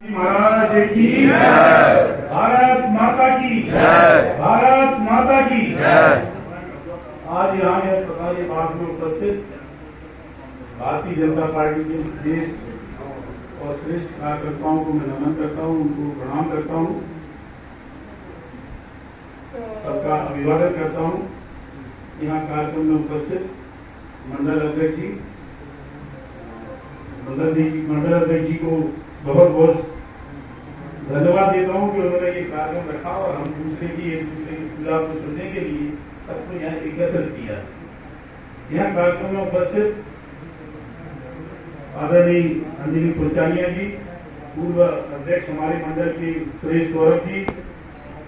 महाराज की जय। भारत माता की जय। भारत माता की जय। आज यहाँ इस प्रकार के बात में उपस्थित भारतीय जनता पार्टी के ज्येष्ठ और श्रेष्ठ कार्यकर्ताओं को मैं नमन करता हूँ, उनको प्रणाम करता हूँ, सबका अभिवादन करता हूँ। यहाँ कार्यक्रम में उपस्थित मंडल अध्यक्ष जी को बहुत बहुत धन्यवाद देता हूँ कि उन्होंने ये कार्यक्रम रखा और हम एक दूसरे की पूजा को सुनने के लिए सबको यहाँ एकत्रित किया। यहाँ कार्यक्रम में उपस्थित आदरणीय अंजलि पुरचानिया जी, पूर्व अध्यक्ष हमारे मंडल के सुरेश गौरव जी,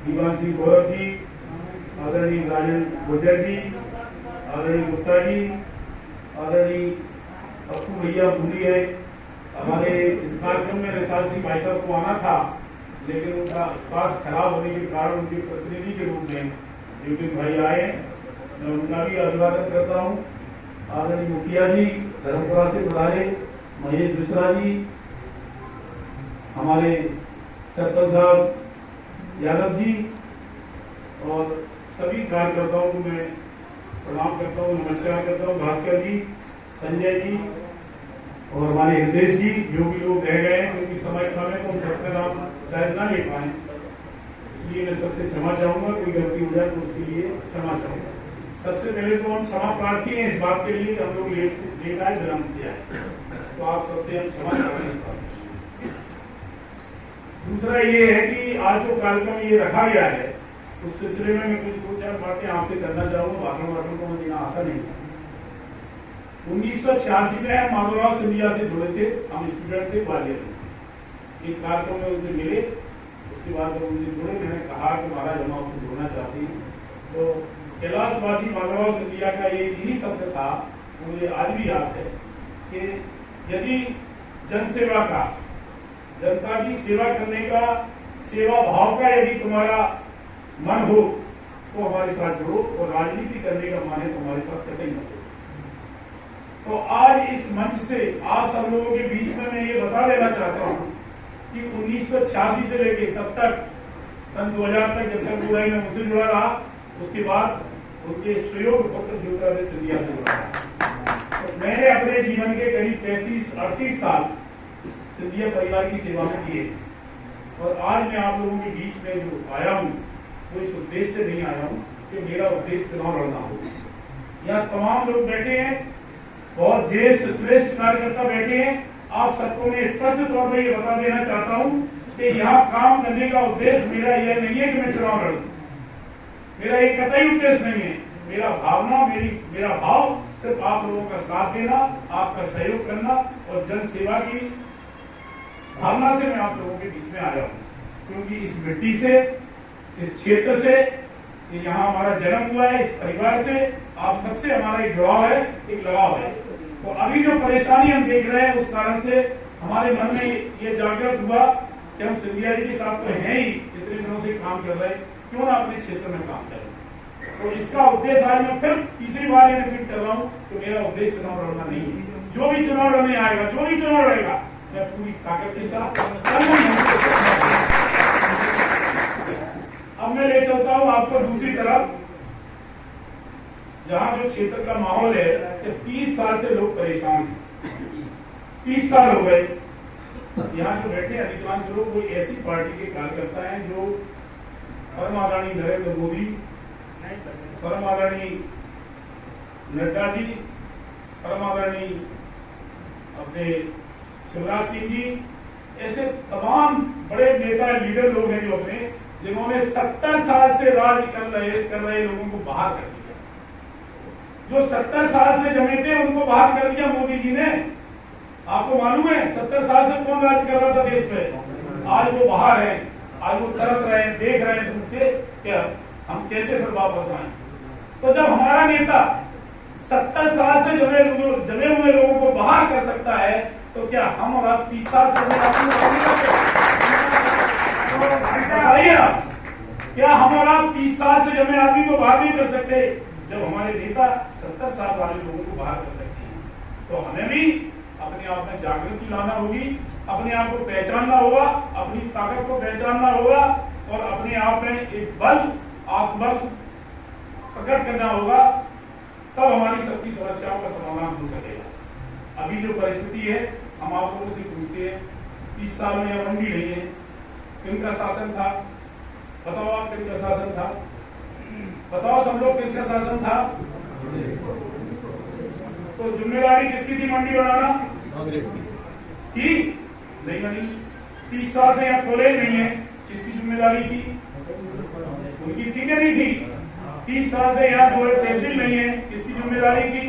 दीवान सिंह गौरव जी, आदरणीय राजेंद्र गुर्जर जी, आदरणीय गुप्ता जी, आदरणीय पप्पू भैया भूली है। हमारे इस कार्यक्रम में रिसाल सिंह भाई साहब को आना था, लेकिन उनका स्वास्थ्य खराब होने के कारण उनके प्रतिनिधि के रूप में विपिन भाई आए। मैं उनका भी अभिवादन करता हूँ। आदरणीय मुखिया जी, धर्मपुरा से बुलाए महेश मिश्रा जी, हमारे सरपंच साहब यादव जी और सभी कार्यकर्ताओं को मैं प्रणाम करता हूँ, नमस्कार करता हूँ। भास्कर जी, संजय जी और हमारे हृदय जी, जो भी लोग रह गए हैं क्योंकि समय कम है तो हम सबका नाम शायद ना ले पाए, इसलिए मैं सबसे क्षमा चाहूंगा। कोई गलती हो जाए तो उसके लिए क्षमा चाहूंगा। सबसे पहले तो हम क्षमा प्रार्थी हैं इस बात के लिए कि हम लोग लेट आए, विलंब से आए, तो आप सबसे हम क्षमा चाहते हैं। दूसरा ये है कि आज जो कार्यक्रम ये रखा गया है उस सिलसिले में मैं कुछ दो चार बातें आपसे करना चाहूंगा। भाषण को मुझे आता नहीं। 1986 में हम माधवराव सिंधिया से जुड़े थे, हम स्टूडेंट थे, ग्वालियर में एक कार्यक्रम में उनसे मिले। उसके बाद जब उनसे जुड़े, मैंने कहा कि महाराज हम आपसे जुड़ना चाहते हैं। तो कैलाशवासी माधवराव सिंधिया का ये यही शब्द था, मुझे आज भी याद है कि यदि जनसेवा का, जनता की सेवा करने का, सेवा भाव का यदि तुम्हारा मन हो तो हमारे साथ जुड़ो, और राजनीति करने का मन है तो हमारे साथ कतई मत। तो आज इस मंच से आप सब लोगों के बीच में मैं ये बता देना चाहता हूँ कि 1986 से लेकर तब तक सन 2000 तक जब तक बुराई में मुझसे जुड़ा रहा, उसके बाद उनके सहयोग पुत्र ज्योतिरादित्य सिंधिया से जुड़ा रहा। तो मैंने अपने जीवन के करीब 35-38 साल सिंधिया परिवार की सेवा में दिए, और आज मैं आप लोगों के बीच में जो आया हूँ वो इस उद्देश्य से नहीं आया हूँ कि मेरा उद्देश्य चुनाव लड़ना हो। यहाँ तमाम लोग बैठे हैं, बहुत ज्येष्ठ श्रेष्ठ कार्यकर्ता बैठे हैं। आप सबको मैं स्पष्ट तौर पर ये बता देना चाहता हूं कि यहाँ काम करने का उद्देश्य मेरा यह नहीं है कि मैं चुनाव लड़ूं। मेरा एक कतई उद्देश्य नहीं है। मेरा मेरा भाव सिर्फ आप लोगों का साथ देना, आपका सहयोग करना और जन सेवा की भावना से मैं आप लोगों के बीच में आया हूँ। क्योंकि इस मिट्टी से, इस क्षेत्र से, यहाँ हमारा जन्म हुआ है, इस परिवार से आप सबसे हमारा एक जुड़ाव है, एक लगाव है। तो अभी जो परेशानी हम देख रहे हैं उस कारण से हमारे मन में ये जागृत हुआ कि हम सिंधिया जी के साथ तो हैं ही, इतने दिनों से काम कर रहे हैं, क्यों ना अपने क्षेत्र में काम करें। तो इसका उद्देश्य आज मैं फिर तीसरी बार ये रिपीट कर रहा हूँ कि मेरा उद्देश्य चुनाव लड़ना नहीं है। जो भी चुनाव लड़ने आएगा, जो भी चुनाव लड़ेगा, मैं पूरी ताकत के साथ। अब मैं ले चलता हूँ आपको दूसरी तरफ, जहां जो क्षेत्र का माहौल है कि 30 साल से लोग परेशान हैं। 30 साल हो गए। यहाँ जो बैठे अधिकांश लोग कोई ऐसी पार्टी के कार्यकर्ता हैं जो परम आदरणीय नरेंद्र मोदी, परम आदरणीय नड्डा जी, परम आदरणीय अपने शिवराज सिंह जी, ऐसे तमाम बड़े नेता लीडर लोग हैं जो अपने, जिन्होंने 70 साल से राज कर रहे लोगों को बाहर कर दिया। जो 70 साल से जमे थे उनको बाहर कर दिया मोदी जी ने। आपको मालूम है 70 साल से कौन राज कर रहा था देश में? आज वो बाहर है, आज वो तरस रहे हैं, देख रहे हैं तुमसे क्या हम कैसे फिर वापस आए। तो जब हमारा नेता 70 साल से जमे हुए लोगों को बाहर कर सकता है, तो क्या हम और आप 30 साल से क्या हम और आप 30 साल से जमे आदमी को बाहर नहीं कर सकते? जब हमारे नेता 70 साल वाले लोगों को बाहर कर सकते हैं, तो हमें भी अपने आप में जागृति लाना होगी अपने आप को पहचानना होगा, अपनी ताकत को पहचानना होगा और अपने आप में एक बल, आत्मबल प्रकट करना होगा, तब हमारी सबकी समस्याओं का समाधान हो सकेगा। अभी जो परिस्थिति है, हम आप लोगों से पूछते हैं, 30 साल में यह मंडी नहीं है, किनका शासन था? बताओ आप, किनका शासन था? बताओ सब लोग, किसका शासन था? तो जिम्मेदारी किसकी थी मंडी बनाना? थी? नहीं बनी। 30 साल से यहाँ कॉलेज नहीं है, किसकी जिम्मेदारी थी? उनकी थी क्या नहीं थी? 30 साल से यहाँ जो तहसील नहीं है, किसकी जिम्मेदारी थी?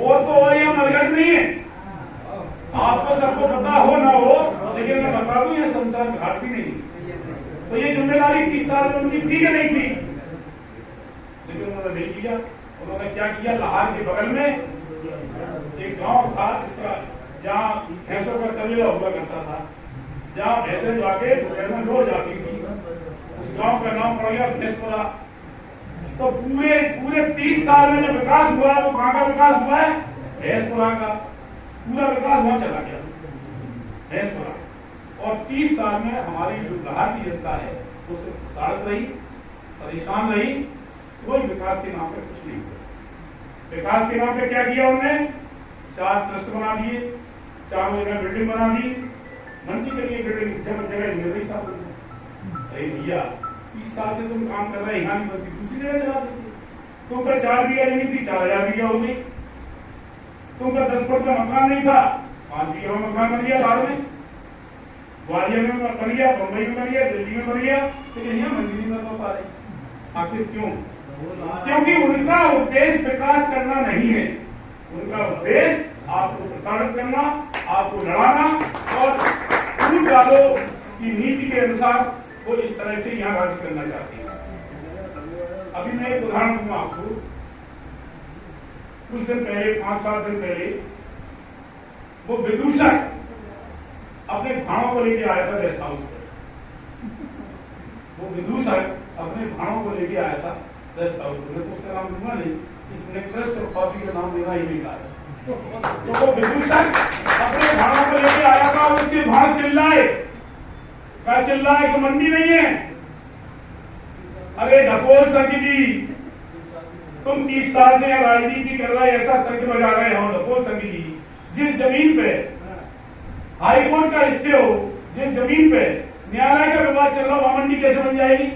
और तो और यहाँ मरघट नहीं है। आपको सबको पता हो ना हो, लेकिन मैं बता दूं, ये शमशान घाट भी नहीं। तो ये जिम्मेदारी 30 साल में उनकी थी कि नहीं थी? लेकिन उन्होंने नहीं किया। उन्होंने क्या किया? लाहौर के बगल में एक गांव था, जिसका जहाँ भैंसों का तबेला हुआ करता था, जहाँ भैंसे जाके दोपहर में लो जाती थी, उस गांव का नाम पड़ गया भैंसपुरा। तो पूरे 30 साल में जो विकास हुआ, वो कहाँ का विकास हुआ है? भैंसपुरा का। पूरा विकास वहां चला गया, भैंसपुरा। और 30 साल में हमारी जो बिहार की जनता है, वो सिर्फ प्रताड़ित रही, परेशान रही। कोई विकास के नाम पे कुछ नहीं हुआ। विकास के नाम पे क्या किया उन्होंने? 4 ट्रस्ट बना दिए, 4 जगह बिल्डिंग बना दी। मंडी के लिए बिल्डिंग जगह मिल रही साहब। अरे भैया, 30 साल से तुम काम कर रहे हैं, यहाँ नहीं बनती, दूसरी जगह चला देती। तुम पर 4 बीघा जमीन थी, 4000 बीघा हो गई। तुमका 10 फुट का मकान नहीं था, 5 बीघा में मकान बन गया। बाद में ग्वालियर में बन गया, बम्बई में बन गया, दिल्ली में बन गया, लेकिन यहाँ मंडी नहीं बन पा रही। आखिर क्यों? क्योंकि उनका उद्देश्य विकास करना नहीं है। उनका उद्देश्य आपको प्रताड़ित करना, आपको लड़ाना और टूट डालो की नीति के अनुसार वो इस तरह से यहाँ राज्य करना चाहते हैं। अभी मैं एक उदाहरण दूंगा आपको। कुछ दिन पहले, 5-7 दिन पहले, वो विदूषक अपने भाणों को लेके आया था गेस्ट हाउस पे। वो विदूषक अपने भाणों को लेके आया था गेस्ट हाउस पे। मैं तो उसका नाम दूंगा नहीं, इसने ट्रस्ट और कॉपी का नाम देना ही नहीं कहा। तो वो विदूषक अपने भाणों को लेके आया था, उसके भाण चिल्लाए। क्या चिल्लाए? कि मंडी नहीं है। अरे ढकोल संघ जी, तुम 30 साल से राजनीति कर रहे, ऐसा संघ बजा रहे हो ढकोल संघ जी। जिस जमीन पे हाईकोर्ट का स्टे हो, जिस जमीन पे न्यायालय का विवाद चल रहा हो, वहां मंडी कैसे बन जाएगी?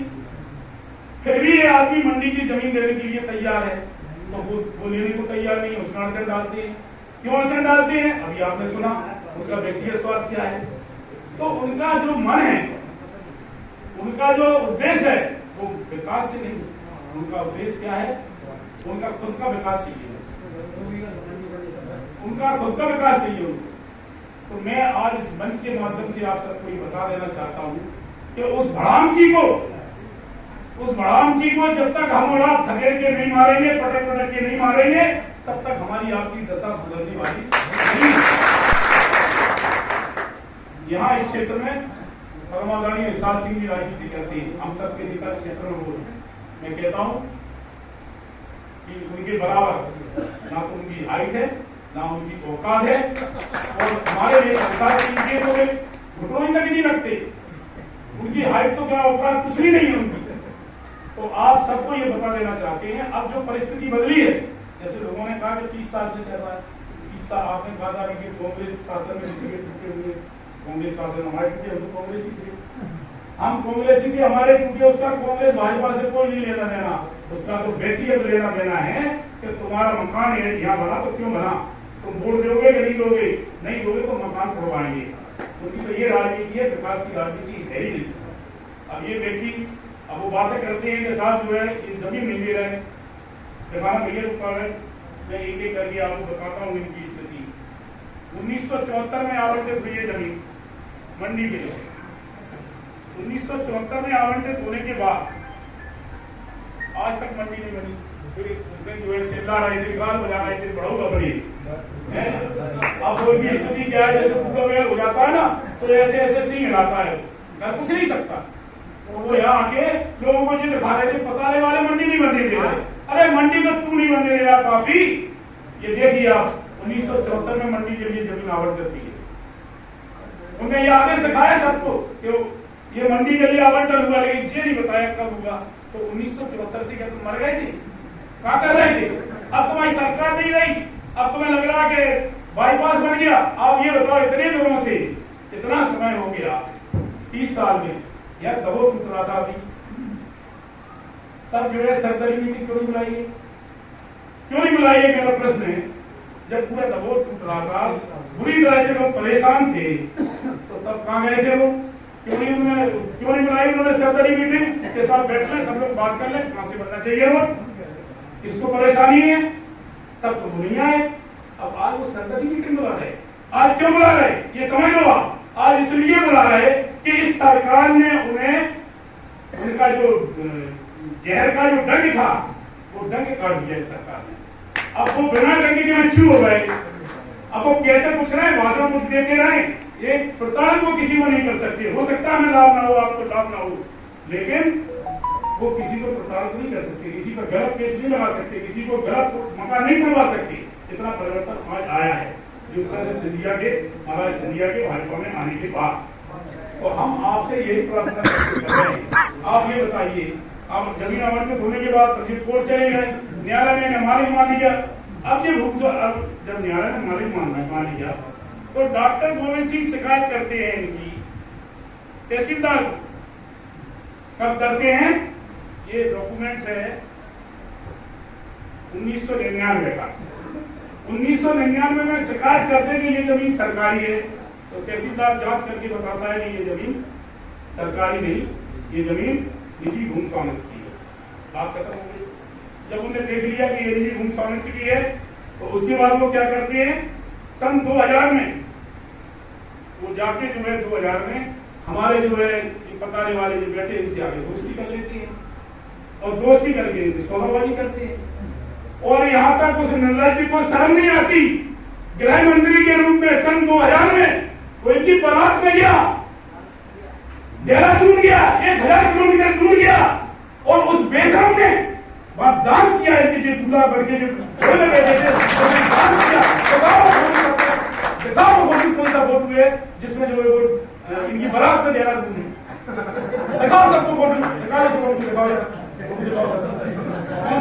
फिर भी ये आदमी मंडी की जमीन देने के लिए तैयार है, तो वो लेने को तैयार नहीं है, उसमें अड़चन डालते हैं। क्यों अड़चन डालते हैं? अभी आपने सुना उनका व्यक्तिगत स्वार्थ क्या है। तो उनका जो मन है, उनका जो उद्देश्य है, वो विकास से नहीं। उनका उद्देश्य क्या है? उनका खुद का विकास चाहिए, उनका खुद का विकास चाहिए उनको। तो मैं आज इस मंच के माध्यम से आप सबको ये बता देना चाहता हूं कि उस भड़ामची को जब तक हम और आप थकेर के नहीं मारेंगे, पटक के नहीं मारेंगे, तब तक हमारी आपकी दशा सुधरने वाली नहीं। यहाँ इस क्षेत्र में परमादानी विशाल सिंह जी राजनीति करते हैं, हम सबके नेता क्षेत्र में बोल। मैं कहता हूं कि उनके बराबर ना तो उनकी हाइट है, ना उनकी औकात है, और हमारे लिए सरकार के तो घुटनों तक नहीं रखते। उनकी हाइट तो क्या, औकात कुछ भी नहीं है उनकी। तो आप सबको ये बता देना चाहते हैं, अब जो परिस्थिति बदली है, जैसे लोगों ने कहा कि 30 साल से चल रहा है, 30 साल आपने कहा था कि कांग्रेस शासन में टूटे हुए, कांग्रेस शासन हमारे टूटे, हम तो कांग्रेस ही थे, हम कांग्रेस ही थे, हमारे टूटे। उसका कांग्रेस भाजपा से कोई नहीं लेना देना, उसका तो व्यक्तिगत लेना देना है कि तुम्हारा मकान यहाँ बना तो क्यों बना, तुम वोट दोगे कि नहीं दोगे, नहीं दोगे तो मकान करवाएंगे। उनकी तो ये राजनीति है, विकास की राजनीति है ही नहीं। अब ये व्यक्ति, अब वो बातें करते हैं कि साहब जो है ये जमीन नहीं दे रहे हैं, दिखाना भैया रुका है, मैं एक एक करके आपको बताता हूँ इनकी स्थिति। 1974 में आवंटित हुई है जमीन मंडी के लिए। 1974 में आवंटित होने के बाद आज तक मंडी नहीं बनी। फिर उसने जो है चिल्ला रहे थे, गाल बजा रहे थे, बढ़ोगा बड़ी। अब वो की स्थिति क्या है, जैसे पूरा वेल हो जाता है ना, तो ऐसे ऐसे सिंह हिलाता है, कर कुछ नहीं सकता। तो वो यहाँ आके लोगों को जो दिखा रहे थे, पताले वाले मंडी नहीं बनने दे रहे। अरे मंडी में तू नहीं बनने दे रहा काफी। ये देखिए आप, 1974 में मंडी के लिए जमीन आवंटित की है। उन्हें ये आदेश दिखाया सबको कि ये मंडी के लिए आवंटन हुआ, लेकिन ये नहीं बताया कब हुआ। तो 1974 से क्या तुम मर गए थे? कहाँ कर रहे थे? अब तुम्हारी सरकार नहीं रही, अब तुम्हें लग रहा कि बाईपास बन गया। आप ये बताओ, इतने दिनों से इतना समय हो गया 30 साल में, यार दबो टूट रहा था अभी, तब जो है सरकारी मीटिंग क्यों नहीं बुलाई है? क्यों नहीं बुलाई है मेरा प्रश्न है। जब पूरा दबो टूट रहा था, बुरी तरह से लोग परेशान थे, तो तब कहाँ गए थे वो? क्यों नहीं बुलाई उन्होंने सरकारी मीटिंग के साथ बैठ ले, सब लोग बात कर ले कहां से बनना चाहिए वो, किसको परेशानी है, तब तो वो नहीं आए। अब आज वो सरकारी मीटिंग बुला रहे। आज क्यों बुला रहे ये समझ लो आप। आज इसलिए बुला रहे कि इस सरकार ने उन्हें उनका जो जहर का जो डंक था वो डंक काट दिया इस सरकार ने। अब वो बिना डंके के मच्छू हो गए। अब वो कहते कुछ रहे, भाषण कुछ देते रहे, एक प्रताड़न को किसी को नहीं कर सकते। हो सकता है हमें लाभ ना हो, आपको लाभ ना हो, लेकिन वो किसी को प्रताड़ित नहीं कर सकते, किसी पर गलत केस नहीं लगा सकते, किसी को गलत मकान नहीं करवा सकते। इतना परिवर्तन आज आया है महाराज सिंधिया के भाजपा में आने के बाद। तो हम आपसे यही प्रार्थना कर रहे हैं, आप ये बताइए, आप जमीन आवंटित होने के बाद कोर्ट चले गए, न्यायालय ने मालिक मान लिया। अब जब न्यायालय ने मालिक मान लिया तो डॉक्टर गोविंद सिंह शिकायत करते हैं इनकी तहसीलदार कब करते हैं? ये डॉक्यूमेंट्स है 1999 का। 1999 में शिकायत करते हैं कि ये जमीन सरकारी है, तो तहसीलदार जांच करके बताता है कि ये जमीन सरकारी नहीं, ये जमीन निजी भूमि स्वामित्व की है। बात खत्म हो गई। जब उन्हें देख लिया कि ये निजी भूमि स्वामित्व की है, तो उसके बाद वो क्या करते हैं, सन 2000 में वो जाके जो है 2000 में हमारे जो है पकाने वाले जो बैठे इनसे आगे दोस्ती कर लेते हैं, और दोस्ती करके इनसे सौदाबाजी करते हैं। और यहाँ तक उस निर्लज को शर्म नहीं आती, गृह मंत्री के रूप में सन 2000 में वो इनकी बारात में गया, देहरादून गया, 1000 किलोमीटर दूर गया, और उस बेशरम ने वहां डांस किया। इनके जो दूल्हा बढ़ के जो बैठे थे डांस किया। दिखाओ कौन सा फोटो है जिसमें जो है वो इनकी बारात में देहरादून है। दिखाओ सबको फोटो, दिखाओ सबको दिखाओ,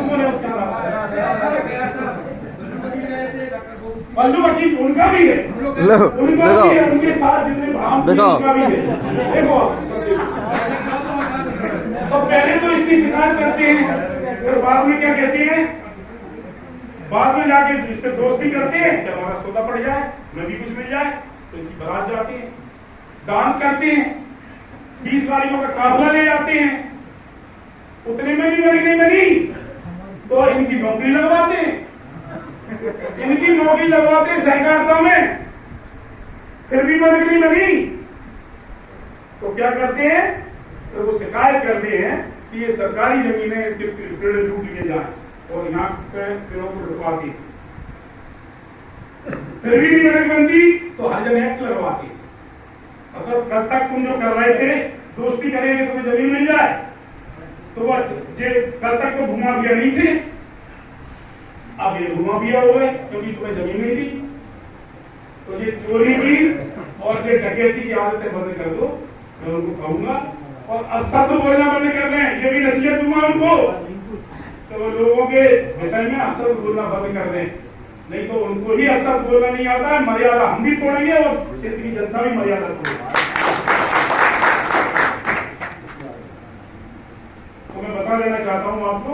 कौन है उसके साथ? पल्लू वकील उनका भी है, उनके साथ जितने उनका भी है। देखो तो पहले तो इसकी शिकायत करते हैं, फिर बाद में क्या कहते हैं, बाद में जाके इससे दोस्ती करते हैं कि हमारा सौदा पड़ जाए, हमें भी कुछ मिल जाए, तो इसकी बारात जाते हैं, डांस करते हैं, 20 गाड़ियों का काफिला ले जाते हैं, उतने में भी नहीं बनी तो इनकी नौकरी लगवाते हैं, इनकी नौकरी लगवाते हैं सहकारिता में, फिर भी नहीं बनी तो क्या करते हैं, तो वो शिकायत करते हैं कि ये सरकारी जमीन है, इसके पेड़ लूट लिए जाए, और यहाँ पे पेड़ों को रुकवाती, फिर भी नहीं बनती तो हरिजन एक्ट लगवाती। मतलब कल तक तुम जो कर रहे थे दोस्ती करेंगे तुम्हें जमीन मिल जाए, तो वो कल तक तो घुमा बिया नहीं थे, अब ये घुमा बिया हो गए क्योंकि तुम्हें जमीन नहीं दी। तो ये चोरी की और ये डकैती की आदतें बंद कर दो, मैं उनको कहूंगा। और अब सब तो बोलना बंद कर दें, ये भी नसीहत दूंगा उनको, तो लोगों के विषय में अफसर बोलना बंद कर दें, नहीं तो उनको ही अफसर बोलना नहीं आता है। मर्यादा हम भी तोड़ेंगे और क्षेत्र की जनता भी मर्यादा तोड़ेगी। तो मैं बता देना चाहता हूं आपको,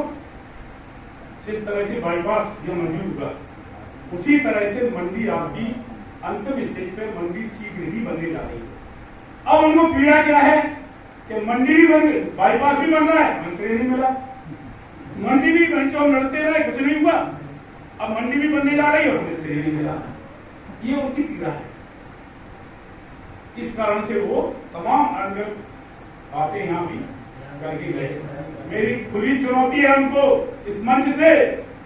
जिस तरह से बाईपास यह मंजूर हुआ, उसी तरह से मंडी आपकी अंतिम स्टेज पर मंडी शीघ्र ही बनने जा रही है। अब उनको पीड़ा क्या है कि मंडी भी बन, बाईपास भी बन रहा है, हमसे नहीं मिला, मंडी भी पंचों लड़ते रहे, कुछ नहीं हुआ, अब मंडी भी बनने जा रही है और इससे नहीं मिला। ये उनकी पीड़ा है। इस कारण से वो तमाम अंदर बातें यहाँ भी करके गए। मेरी खुली चुनौती है उनको इस मंच से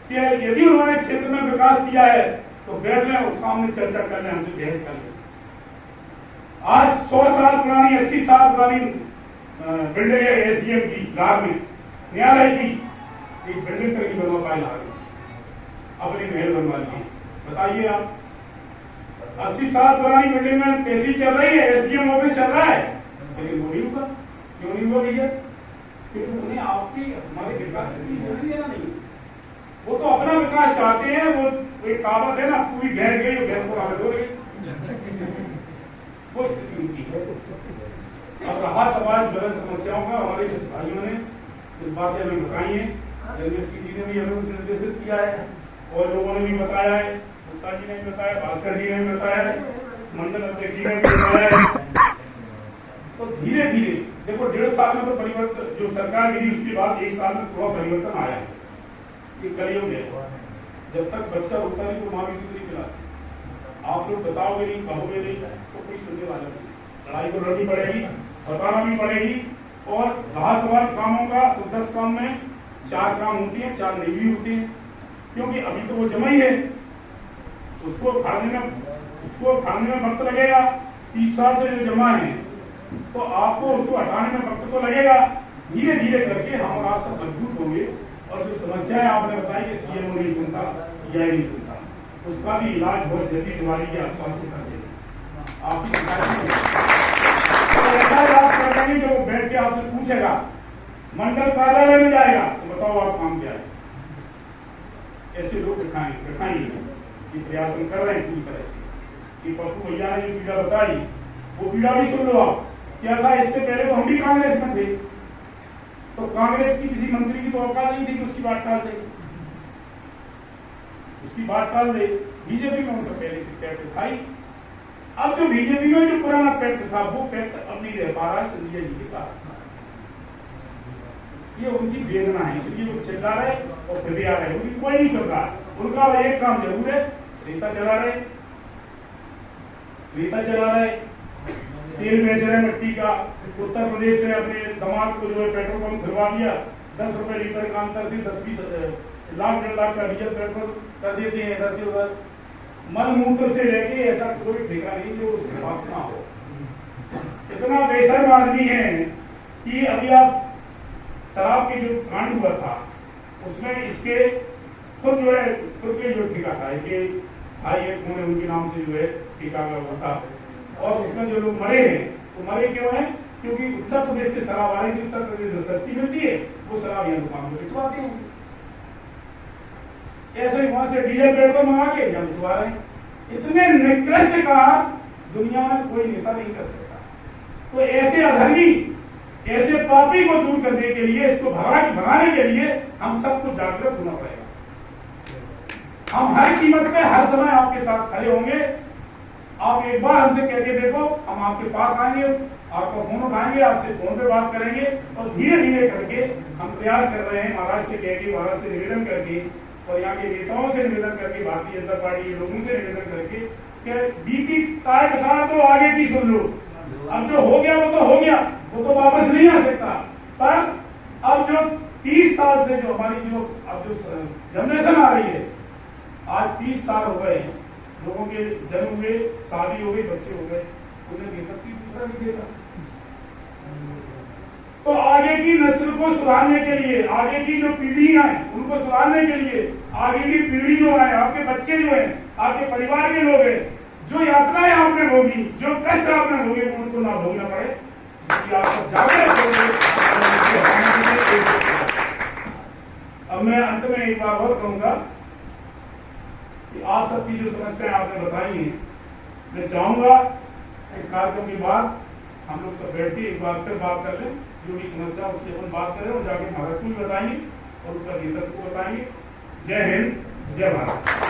कि यदि उन्होंने क्षेत्र में विकास किया है तो बैठ लें और सामने चर्चा कर लें, हमसे बहस कर लें। आज 100 साल पुरानी, 80 साल पुरानी बिल्डिंग है एसडीएम की लाग में, न्यायालय की एक बिल्डिंग तरह की बनवा पाए लाग में, अपनी महल बनवा ली। बताइए आप 80 साल पुरानी बिल्डिंग में तहसील चल रही है, एसडीएम ऑफिस चल रहा है, लेकिन वो नहीं हुआ। क्यों नहीं हुआ भैया? क्योंकि उन्हें आपकी हमारे विकास से नहीं, वो तो अपना विकास चाहते हैं। वो एक कहावत है ना, पूरी भैंस गई और भैंस को आगे हो गई, वो स्थिति उनकी है। अब रहा सवाल ज्वलन समस्याओं का, हमारे भाइयों ने कुछ बातें हमें बताई है, यूनिवर्सिटी जी ने भी हमें कुछ निर्देशित किया है और लोगों ने भी बताया है, गुप्ता जी ने भी बताया, भास्कर जी ने भी बताया है, मंडल अध्यक्ष जी ने भी बताया है। तो धीरे धीरे देखो 1.5 साल में तो परिवर्तन जो सरकार गिरी उसके बाद 1 साल में थोड़ा परिवर्तन आया है। ये कलयुग है, जब तक बच्चा उठता नहीं तो माँ भी दूध नहीं पिलाती। आप लोग बताओगे नहीं, कहोगे नहीं तो कोई सुनने वाला नहीं। लड़ाई तो लड़नी पड़ेगी, बताना भी पड़ेगी। और रहा सवाल कामों का, तो 10 काम में 4 काम होती है, 4 नहीं भी होती है, क्योंकि अभी तो वो जमा ही है, उसको खाने में वक्त लगेगा। 30 साल से जो जमा है तो आपको उसको हटाने में वक्त तो लगेगा। धीरे धीरे करके हम और आप सब मजबूत होंगे। और जो समस्याएं आपने बताई कि सीएमओ नहीं सुनता या नहीं सुनता, उसका भी इलाज बहुत जल्दी दिवाली के आसपास में कर देगा। आपकी कर देंगे, जो बैठ के आपसे पूछेगा, मंडल कार्यालय में जाएगा तो बताओ आप काम क्या है। ऐसे लोग दिखाएंगे कि प्रयास हम कर रहे हैं पूरी तरह से। कि पप्पू भैया ने जो पीड़ा बताई वो पीड़ा भी सुन लो आप। क्या था, इससे पहले तो हम भी कांग्रेस में थे, तो कांग्रेस की किसी मंत्री की तो औकात नहीं थी कि उसकी बात टाल दे, बीजेपी में उनसे पहले से पैक्ट था ही। अब जो बीजेपी में जो पुराना पैक्ट था वो पैक्ट अब नहीं रह पा रहा है संजय जी के कारण। ये उनकी वेदना है, इसलिए वो चिल्ला रहे और फिर भी आ रहे। उनकी कोई नहीं सुन रहा। उनका एक काम जरूर है, रेता चला रहे, तेल बेच रहे मिट्टी का। उत्तर प्रदेश से अपने दामाद को जो है पेट्रोल पंप खुलवा दिया, 10 रुपए लीटर का अंतर से 10-20 लाख 1.5 लाख का डीजल पेट्रोल कर देते हैं इधर से उधर। मल मूत्र से लेके ऐसा कोई ठेका नहीं जो उसके पास ना हो। इतना बेशर्म आदमी है कि अभी आप शराब की जो कांड हुआ था उसमें इसके खुद के जो ठेका था कि भाई एक उन्होंने उनके नाम से जो है ठेका हुआ था। और उसमें जो लोग मरे हैं वो मरे क्यों हैं? क्योंकि उत्तर प्रदेश से शराब आ रही थी, उत्तर प्रदेश में सस्ती मिलती है, वो शराब यहाँ दुकान में बिचवाते हैं। ऐसे ही वहां से डीजल पेट्रोल मंगा के यहाँ बिचवा रहे हैं। इतने निकृष्ट काम दुनिया में कोई नेता नहीं कर सकता। तो ऐसे अधर्मी, ऐसे पापी को दूर करने के लिए, इसको भगाने के लिए हम सबको जागृत होना पड़ेगा। हम हर कीमत पे हर समय आपके साथ खड़े होंगे। आप एक बार हमसे कह के देखो, हम आपके पास आएंगे, आपका फोन उठाएंगे, आपसे फोन पे बात करेंगे और धीरे धीरे करके हम प्रयास कर रहे हैं महाराज से कह के, महाराज से निवेदन करके और यहाँ के नेताओं से निवेदन करके, भारतीय जनता पार्टी के लोगों से निवेदन करके कि बीती ताय किसान तो आगे की सुन लो। अब जो हो गया वो तो हो गया, वो तो वापस नहीं आ सकता। पर अब जो 30 साल से जो हमारी जो अब जो जनरेशन आ रही है, आज 30 साल हो गए हैं, लोगों के जन्म हुए, शादी हो गई, बच्चे हो गए, उन्हें देता दूसरा नहीं देता। तो आगे की नस्ल को सुधारने के लिए, आगे की जो पीढ़ी है उनको सुधारने के लिए, आगे की पीढ़ी जो है, आपके बच्चे जो है, आपके परिवार के लोग हैं, जो यात्राएं आपने भोगी, जो कष्ट आपने भोगे, उनको ना भोगना पड़े, इसलिए आप जागरूक होंगे। अब मैं अंत में एक बार और कहूंगा कि आप सबकी जो समस्याएं आपने बताई हैं, मैं चाहूंगा कि कार्यक्रम के बाद हम लोग सब बैठ के एक बार फिर बात कर लें, जो भी समस्या उसकी अपन बात करें और जाके महाराष्ट्र में बताएंगे और उसका नेतृत्व बताएंगे। जय हिंद, जय भारत।